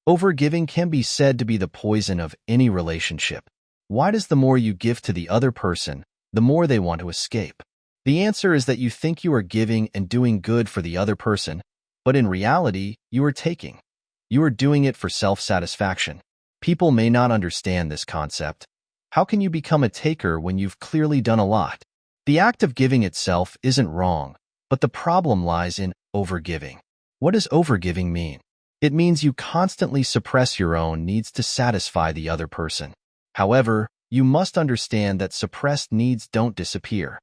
Overgiving can be said to be the poison of any relationship. Why does the more you give to the other person, the more they want to escape? The answer is that you think you are giving and doing good for the other person, but in reality, you are taking. You are doing it for self-satisfaction. People may not understand this concept. How can you become a taker when you've clearly done a lot? The act of giving itself isn't wrong, but the problem lies in overgiving. What does overgiving mean? It means you constantly suppress your own needs to satisfy the other person. However, you must understand that suppressed needs don't disappear.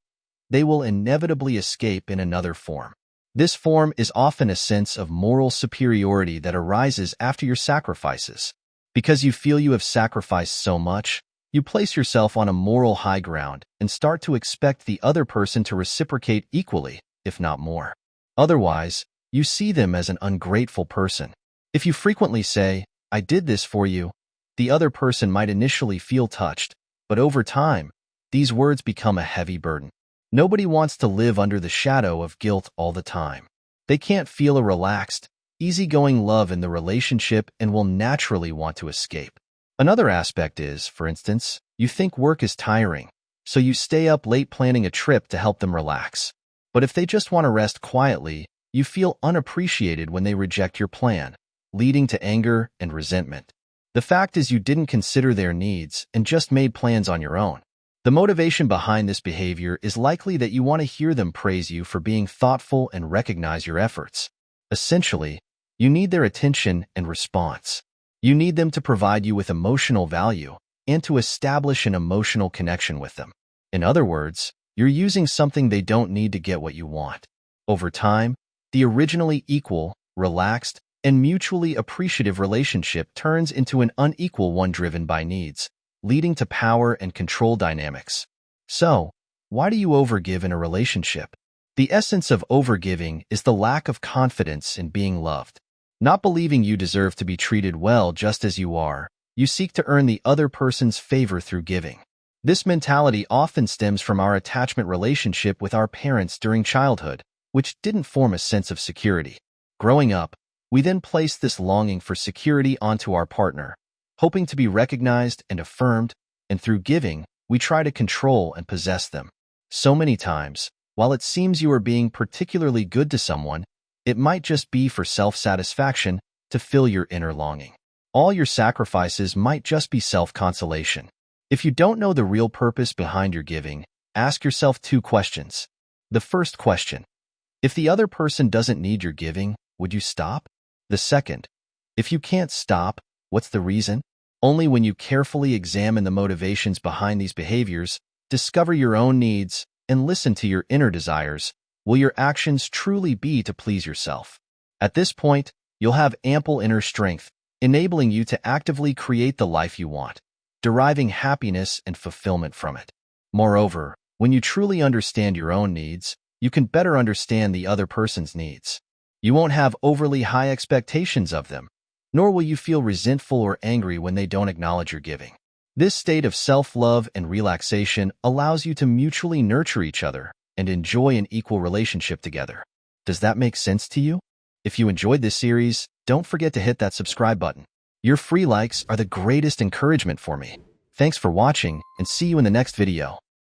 They will inevitably escape in another form. This form is often a sense of moral superiority that arises after your sacrifices. Because you feel you have sacrificed so much, you place yourself on a moral high ground and start to expect the other person to reciprocate equally, if not more. Otherwise, you see them as an ungrateful person. If you frequently say, "I did this for you," the other person might initially feel touched, but over time, these words become a heavy burden. Nobody wants to live under the shadow of guilt all the time. They can't feel a relaxed, easygoing love in the relationship and will naturally want to escape. Another aspect is, for instance, you think work is tiring, so you stay up late planning a trip to help them relax. But if they just want to rest quietly, you feel unappreciated when they reject your plan, leading to anger and resentment. The fact is you didn't consider their needs and just made plans on your own. The motivation behind this behavior is likely that you want to hear them praise you for being thoughtful and recognize your efforts. Essentially, you need their attention and response. You need them to provide you with emotional value and to establish an emotional connection with them. In other words, you're using something they don't need to get what you want. Over time, the originally equal, relaxed, and mutually appreciative relationship turns into an unequal one driven by needs, leading to power and control dynamics. So, why do you overgive in a relationship? The essence of overgiving is the lack of confidence in being loved. Not believing you deserve to be treated well just as you are, you seek to earn the other person's favor through giving. This mentality often stems from our attachment relationship with our parents during childhood, which didn't form a sense of security. Growing up, we then place this longing for security onto our partner, hoping to be recognized and affirmed, and through giving, we try to control and possess them. So many times, while it seems you are being particularly good to someone, it might just be for self-satisfaction to fill your inner longing. All your sacrifices might just be self-consolation. If you don't know the real purpose behind your giving, ask yourself 2 questions. The first question: if the other person doesn't need your giving, would you stop? The second: if you can't stop, what's the reason? Only when you carefully examine the motivations behind these behaviors, discover your own needs, and listen to your inner desires, will your actions truly be to please yourself. At this point, you'll have ample inner strength, enabling you to actively create the life you want, deriving happiness and fulfillment from it. Moreover, when you truly understand your own needs, you can better understand the other person's needs. You won't have overly high expectations of them, nor will you feel resentful or angry when they don't acknowledge your giving. This state of self-love and relaxation allows you to mutually nurture each other and enjoy an equal relationship together. Does that make sense to you? If you enjoyed this series, don't forget to hit that subscribe button. Your free likes are the greatest encouragement for me. Thanks for watching, and see you in the next video.